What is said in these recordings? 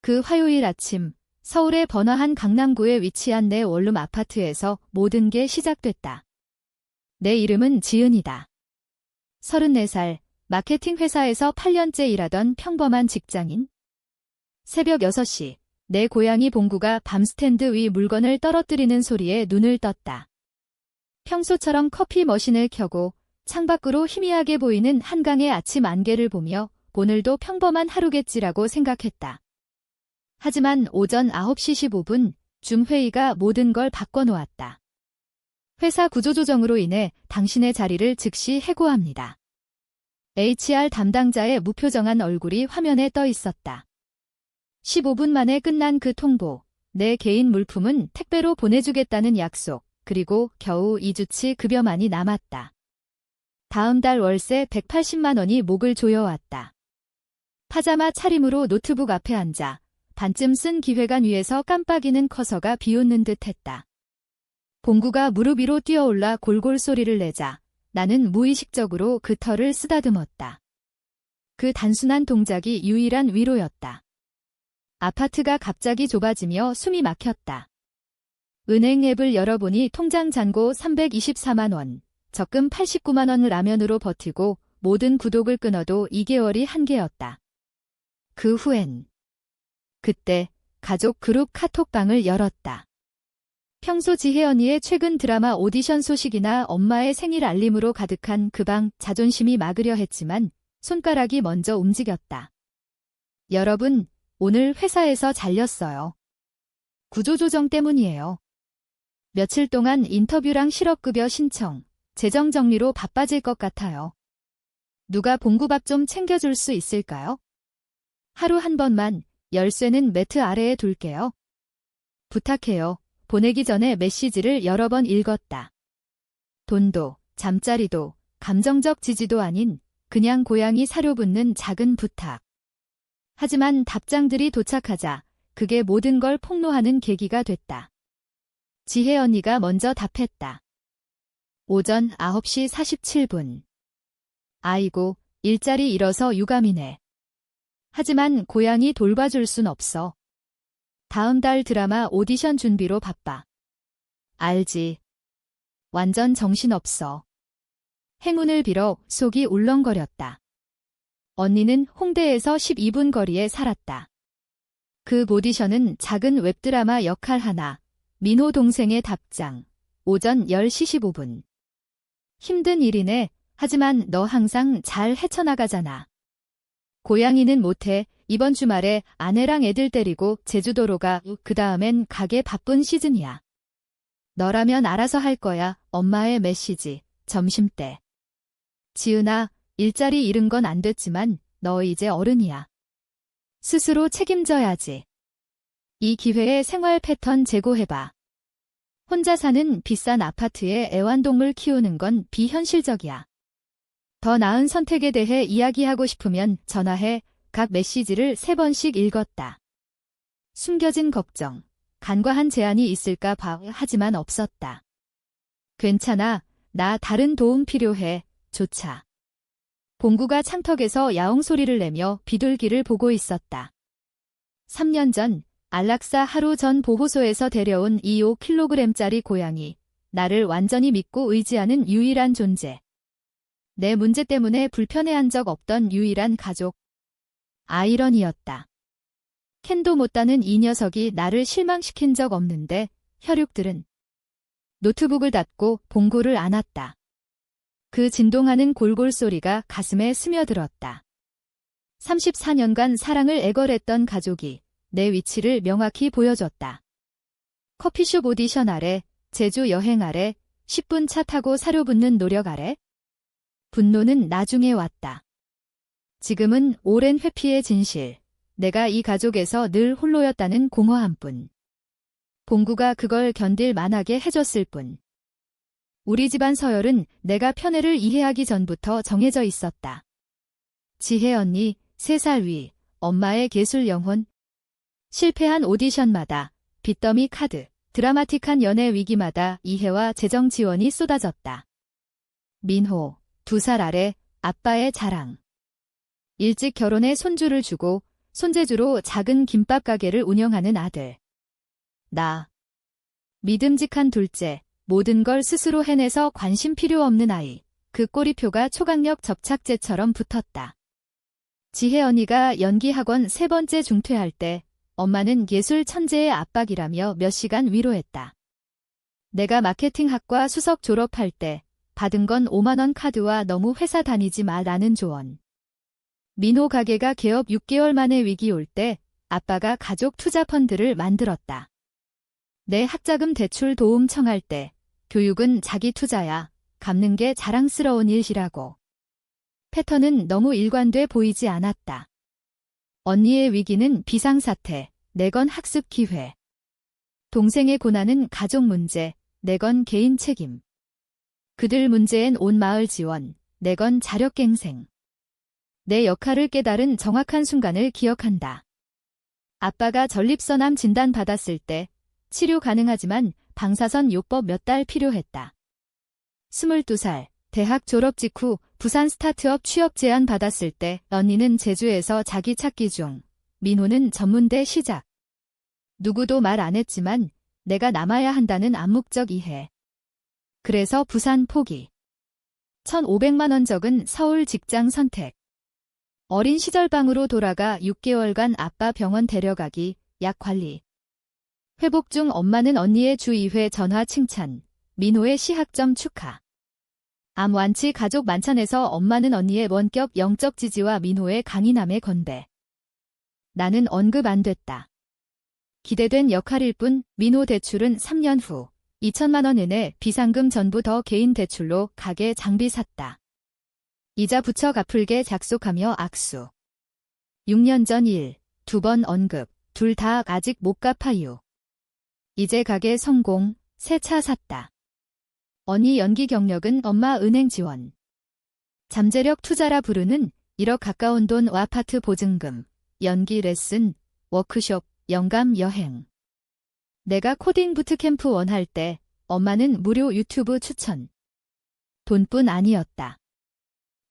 그 화요일 아침, 서울의 번화한 강남구에 위치한 내 원룸 아파트에서 모든 게 시작됐다. 내 이름은 지은이다. 34살, 마케팅 회사에서 8년째 일하던 평범한 직장인. 새벽 6시, 내 고양이 봉구가 밤 스탠드 위 물건을 떨어뜨리는 소리에 눈을 떴다. 평소처럼 커피 머신을 켜고 창밖으로 희미하게 보이는 한강의 아침 안개를 보며 오늘도 평범한 하루겠지라고 생각했다. 하지만 오전 9시 15분 줌 회의가 모든 걸 바꿔놓았다. 회사 구조조정으로 인해 당신의 자리를 즉시 해고합니다. HR 담당자의 무표정한 얼굴이 화면에 떠 있었다. 15분 만에 끝난 그 통보, 내 개인 물품은 택배로 보내주겠다는 약속, 그리고 겨우 2주치 급여만이 남았다. 다음 달 월세 180만 원이 목을 조여왔다. 파자마 차림으로 노트북 앞에 앉아 반쯤 쓴 기획안 위에서 깜빡이는 커서가 비웃는 듯했다. 봉구가 무릎 위로 뛰어올라 골골 소리를 내자 나는 무의식적으로 그 털을 쓰다듬었다. 그 단순한 동작이 유일한 위로였다. 아파트가 갑자기 좁아지며 숨이 막혔다. 은행 앱을 열어보니 통장 잔고 324만 원, 적금 89만 원 라면으로 버티고 모든 구독을 끊어도 2개월이 한계였다. 그 후엔 그때 가족 그룹 카톡방을 열었다. 평소 지혜 언니의 최근 드라마 오디션 소식이나 엄마의 생일 알림으로 가득한 그 방 자존심이 막으려 했지만 손가락이 먼저 움직였다. 여러분, 오늘 회사에서 잘렸어요. 구조조정 때문이에요. 며칠 동안 인터뷰랑 실업급여 신청, 재정 정리로 바빠질 것 같아요. 누가 봉구밥 좀 챙겨줄 수 있을까요? 하루 한 번만 열쇠는 매트 아래에 둘게요. 부탁해요. 보내기 전에 메시지를 여러 번 읽었다. 돈도, 잠자리도, 감정적 지지도 아닌 그냥 고양이 사료 붓는 작은 부탁. 하지만 답장들이 도착하자 그게 모든 걸 폭로하는 계기가 됐다. 지혜 언니가 먼저 답했다. 오전 9시 47분. 아이고, 일자리 잃어서 유감이네. 하지만 고양이 돌봐줄 순 없어. 다음 달 드라마 오디션 준비로 바빠. 알지. 완전 정신없어. 행운을 빌어 속이 울렁거렸다. 언니는 홍대에서 12분 거리에 살았다. 그 오디션은 작은 웹드라마 역할 하나, 민호 동생의 답장, 오전 10시 15분. 힘든 일이네. 하지만 너 항상 잘 헤쳐나가잖아. 고양이는 못해. 이번 주말에 아내랑 애들 데리고 제주도로 가. 그 다음엔 가게 바쁜 시즌이야. 너라면 알아서 할 거야. 엄마의 메시지. 점심때. 지은아, 일자리 잃은 건 안 됐지만 너 이제 어른이야. 스스로 책임져야지. 이 기회에 생활 패턴 재고해봐. 혼자 사는 비싼 아파트에 애완동물 키우는 건 비현실적이야. 더 나은 선택에 대해 이야기하고 싶으면 전화해. 각 메시지를 3번씩 읽었다. 숨겨진 걱정, 간과한 제안이 있을까 봐. 하지만 없었다. 괜찮아. 나 다른 도움 필요해. 조차. 봉구가 창턱에서 야옹 소리를 내며 비둘기를 보고 있었다. 3년 전 안락사 하루 전 보호소에서 데려온 25kg짜리 고양이. 나를 완전히 믿고 의지하는 유일한 존재. 내 문제 때문에 불편해한 적 없던 유일한 가족. 아이러니였다. 캔도 못 따는 이 녀석이 나를 실망시킨 적 없는데 혈육들은. 노트북을 닫고 봉구를 안았다. 그 진동하는 골골 소리가 가슴에 스며들었다. 34년간 사랑을 애걸했던 가족이 내 위치를 명확히 보여줬다. 커피숍 오디션 아래, 제주 여행 아래, 10분 차 타고 사료 붓는 노력 아래. 분노는 나중에 왔다. 지금은 오랜 회피의 진실. 내가 이 가족에서 늘 홀로였다는 공허함뿐. 봉구가 그걸 견딜 만하게 해줬을 뿐. 우리 집안 서열은 내가 편애를 이해하기 전부터 정해져 있었다. 지혜 언니, 3살 위, 엄마의 예술 영혼. 실패한 오디션마다, 빚더미 카드, 드라마틱한 연애 위기마다 이해와 재정 지원이 쏟아졌다. 민호, 2살 아래, 아빠의 자랑. 일찍 결혼해 손주를 주고 손재주로 작은 김밥 가게를 운영하는 아들. 나. 믿음직한 둘째, 모든 걸 스스로 해내서 관심 필요 없는 아이. 그 꼬리표가 초강력 접착제처럼 붙었다. 지혜 언니가 연기학원 3번째 중퇴할 때 엄마는 예술 천재의 압박이라며 몇 시간 위로했다. 내가 마케팅학과 수석 졸업할 때 받은 건 5만 원 카드와 너무 회사 다니지 마라는 조언. 민호 가게가 개업 6개월 만에 위기 올 때 아빠가 가족 투자 펀드를 만들었다. 내 학자금 대출 도움 청할 때 교육은 자기 투자야. 갚는 게 자랑스러운 일이라고. 패턴은 너무 일관돼 보이지 않았다. 언니의 위기는 비상사태, 내 건 학습 기회. 동생의 고난은 가족 문제, 내 건 개인 책임. 그들 문제엔 온 마을 지원, 내 건 자력갱생. 내 역할을 깨달은 정확한 순간을 기억한다. 아빠가 전립선암 진단 받았을 때 치료 가능하지만 방사선 요법 몇 달 필요했다. 22살, 대학 졸업 직후 부산 스타트업 취업 제안 받았을 때 언니는 제주에서 자기 찾기 중, 민호는 전문대 시작. 누구도 말 안 했지만 내가 남아야 한다는 암묵적 이해. 그래서 부산 포기. 1,500만 원 적은 서울 직장 선택. 어린 시절 방으로 돌아가 6개월간 아빠 병원 데려가기, 약 관리. 회복 중 엄마는 언니의 주 2회 전화 칭찬, 민호의 시학점 축하. 암 완치 가족 만찬에서 엄마는 언니의 원격 영적 지지와 민호의 강인함에 건배. 나는 언급 안 됐다. 기대된 역할일 뿐. 민호 대출은 3년 후 2천만 원 은에 비상금 전부 더 개인 대출로 가게 장비 샀다. 이자 부처 갚을게 약속하며 악수. 6년 전 일, 2번 언급, 둘 다 아직 못 갚아요. 이제 가게 성공, 새 차 샀다. 언니 연기 경력은 엄마 은행 지원. 잠재력 투자라 부르는 1억 가까운 돈 아파트 보증금, 연기 레슨, 워크숍, 영감 여행. 내가 코딩 부트캠프 원할 때 엄마는 무료 유튜브 추천. 돈뿐 아니었다.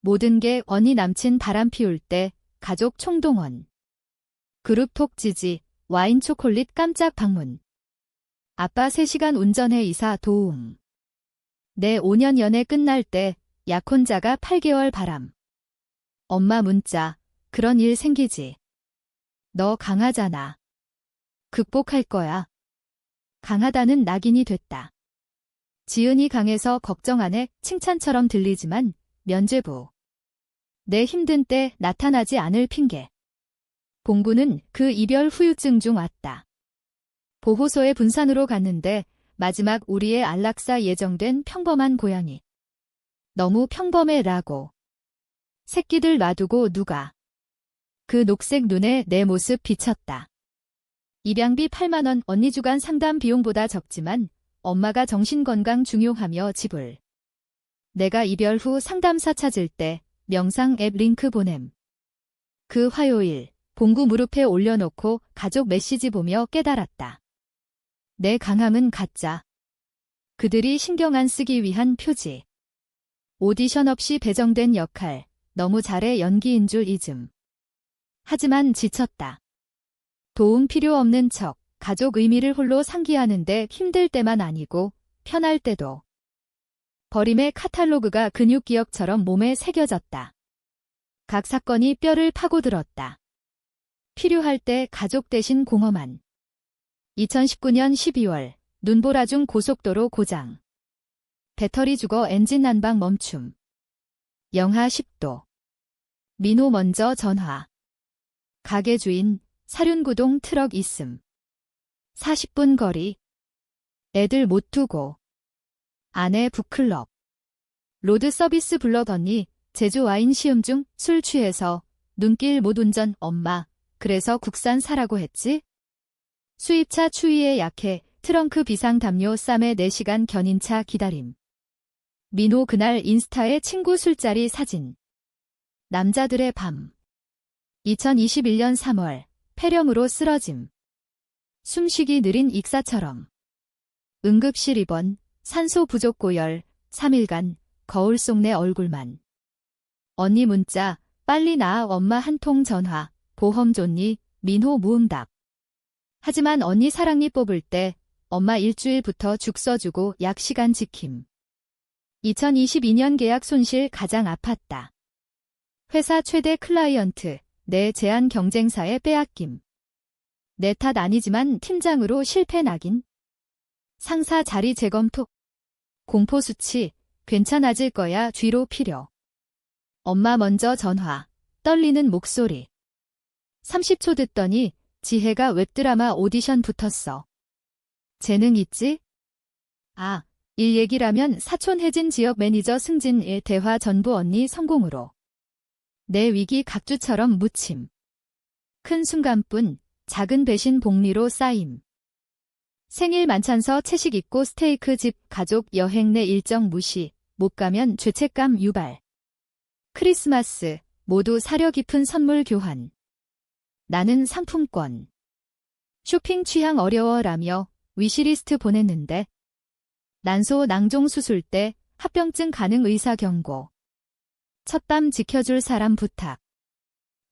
모든 게 언니 남친 바람 피울 때 가족 총동원. 그룹톡 지지, 와인 초콜릿 깜짝 방문. 아빠 3시간 운전해 이사 도움. 내 5년 연애 끝날 때 약혼자가 8개월 바람. 엄마 문자, 그런 일 생기지. 너 강하잖아. 극복할 거야. 강하다는 낙인이 됐다. 지은이 강해서 걱정 안 해 칭찬처럼 들리지만 면죄부. 내 힘든 때 나타나지 않을 핑계. 봉구는 그 이별 후유증 중 왔다. 보호소에 분산으로 갔는데 마지막 우리의 안락사 예정된 평범한 고양이. 너무 평범해라고. 새끼들 놔두고 누가. 그 녹색 눈에 내 모습 비쳤다. 입양비 8만 원 언니 주간 상담 비용보다 적지만 엄마가 정신건강 중요하며 지불. 내가 이별 후 상담사 찾을 때 명상 앱 링크 보냄. 그 화요일 봉구 무릎에 올려놓고 가족 메시지 보며 깨달았다. 내 강함은 가짜. 그들이 신경 안 쓰기 위한 표지. 오디션 없이 배정된 역할, 너무 잘해 연기인 줄 잊음. 하지만 지쳤다. 도움 필요 없는 척, 가족 의미를 홀로 상기하는데 힘들 때만 아니고 편할 때도. 버림의 카탈로그가 근육 기억처럼 몸에 새겨졌다. 각 사건이 뼈를 파고들었다. 필요할 때 가족 대신 공허만. 2019년 12월 눈보라중 고속도로 고장. 배터리 죽어 엔진 난방 멈춤. 영하 10도. 민호 먼저 전화. 가게 주인 사륜구동 트럭 있음. 40분 거리. 애들 못 두고. 아내 북클럽. 로드 서비스 불러더니 제주 와인 시음 중 술 취해서 눈길 못 운전 엄마. 그래서 국산 사라고 했지? 수입차 추위에 약해 트렁크 비상 담요 쌈에 4시간 견인차 기다림. 민호 그날 인스타에 친구 술자리 사진. 남자들의 밤. 2021년 3월 폐렴으로 쓰러짐. 숨쉬기 느린 익사처럼. 응급실 입원, 산소 부족 고열, 3일간 거울 속 내 얼굴만. 언니 문자, 빨리 나아 엄마 한 통 전화, 보험 좋니? 민호 무응답. 하지만 언니 사랑니 뽑을 때 엄마 일주일부터 죽 써주고 약 시간 지킴. 2022년 계약 손실 가장 아팠다. 회사 최대 클라이언트, 내 제한 경쟁사에 빼앗김. 내 탓 아니지만 팀장으로 실패 낙인. 상사 자리 재검토. 공포수치, 괜찮아질 거야 뒤로 필요. 엄마 먼저 전화, 떨리는 목소리. 30초 듣더니 지혜가 웹드라마 오디션 붙었어. 재능 있지? 아, 일 얘기라면 사촌 혜진 지역 매니저 승진일 대화 전부 언니 성공으로. 내 위기 각주처럼 묻힘. 큰 순간뿐 작은 배신 복리로 쌓임. 생일 만찬서 채식 있고 스테이크 집 가족 여행 내 일정 무시, 못 가면 죄책감 유발. 크리스마스, 모두 사려 깊은 선물 교환. 나는 상품권. 쇼핑 취향 어려워라며 위시리스트 보냈는데 난소 낭종 수술 때 합병증 가능 의사 경고. 첫밤 지켜줄 사람 부탁.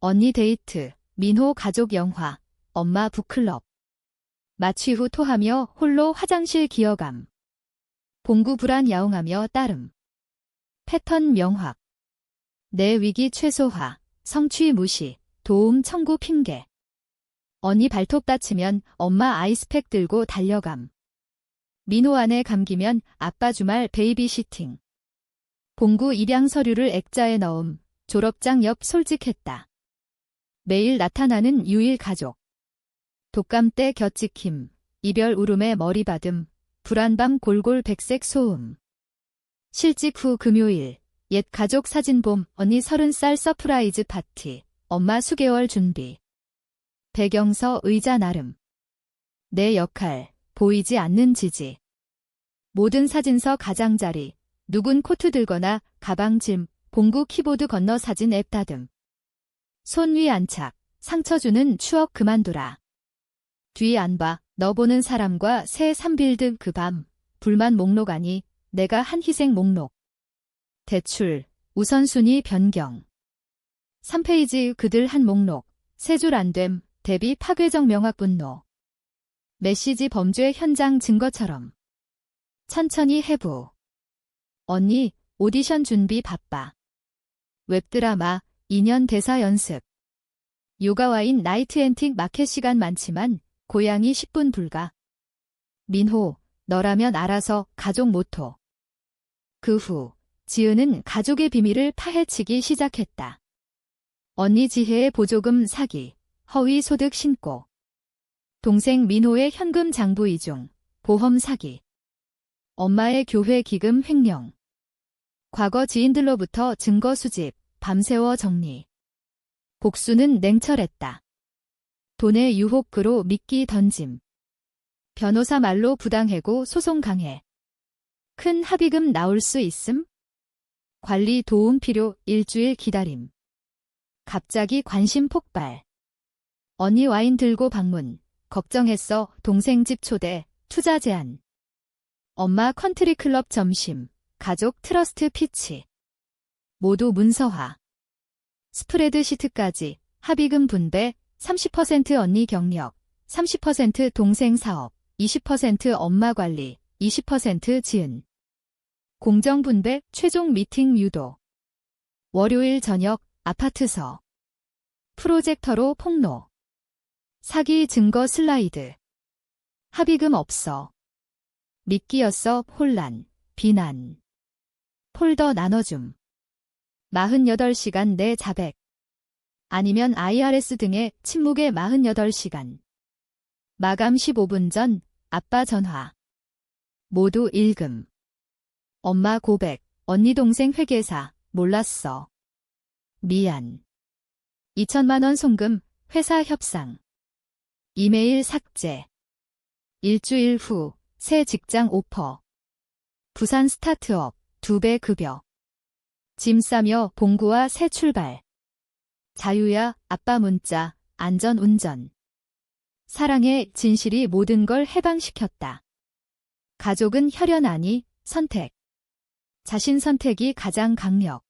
언니 데이트, 민호 가족 영화, 엄마 북클럽. 마취 후 토하며 홀로 화장실 기어감. 봉구 불안 야옹하며 따름. 패턴 명확. 내 위기 최소화, 성취 무시, 도움 청구 핑계. 언니 발톱 다치면 엄마 아이스팩 들고 달려감. 민호 안에 감기면 아빠 주말 베이비시팅. 봉구 입양 서류를 액자에 넣음, 졸업장 옆 솔직했다. 매일 나타나는 유일 가족. 독감 때 곁지킴, 이별 울음에 머리 받음, 불안밤 골골 백색 소음. 실직 후 금요일, 옛 가족 사진 봄, 언니 30살 서프라이즈 파티, 엄마 수개월 준비. 배경서 의자 나름. 내 역할, 보이지 않는 지지. 모든 사진서 가장자리, 누군 코트 들거나 가방 짐, 봉구 키보드 건너 사진 앱 다듬. 손 위 안착, 상처 주는 추억 그만둬라. 뒤 안 봐, 너 보는 사람과 새 삼빌드 그 밤, 불만 목록 아니, 내가 한 희생 목록. 대출, 우선순위 변경. 3페이지 그들 한 목록, 세 줄 안 됨, 대비 파괴적 명확 분노. 메시지 범죄 현장 증거처럼. 천천히 해부. 언니, 오디션 준비 바빠. 웹드라마, 2년 대사 연습. 요가와인 나이트 앤틱 마켓 시간 많지만 고양이 10분 불가. 민호, 너라면 알아서 가족 모토. 그 후 지은은 가족의 비밀을 파헤치기 시작했다. 언니 지혜의 보조금 사기, 허위 소득 신고. 동생 민호의 현금 장부 이중, 보험 사기. 엄마의 교회 기금 횡령. 과거 지인들로부터 증거 수집, 밤새워 정리. 복수는 냉철했다. 돈의 유혹으로 미끼 던짐. 변호사 말로 부당해고 소송 강해. 큰 합의금 나올 수 있음? 관리 도움 필요 일주일 기다림. 갑자기 관심 폭발. 언니 와인 들고 방문. 걱정했어 동생 집 초대, 투자 제한. 엄마 컨트리 클럽 점심, 가족 트러스트 피치. 모두 문서화. 스프레드 시트까지, 합의금 분배, 30% 언니 경력, 30% 동생 사업, 20% 엄마 관리, 20% 지은. 공정 분배, 최종 미팅 유도. 월요일 저녁, 아파트서. 프로젝터로 폭로. 사기 증거 슬라이드. 합의금 없어. 미끼였어 혼란, 비난. 폴더 나눠줌. 48시간 내 자백. 아니면 IRS 등의 침묵의 48시간. 마감 15분 전 아빠 전화. 모두 읽음. 엄마 고백, 언니 동생 회계사, 몰랐어. 미안. 2천만 원 송금, 회사 협상. 이메일 삭제. 일주일 후, 새 직장 오퍼. 부산 스타트업, 2배 급여. 짐 싸며 봉구와 새 출발. 자유야, 아빠 문자, 안전 운전. 사랑의 진실이 모든 걸 해방시켰다. 가족은 혈연 아니, 선택. 자신 선택이 가장 강력.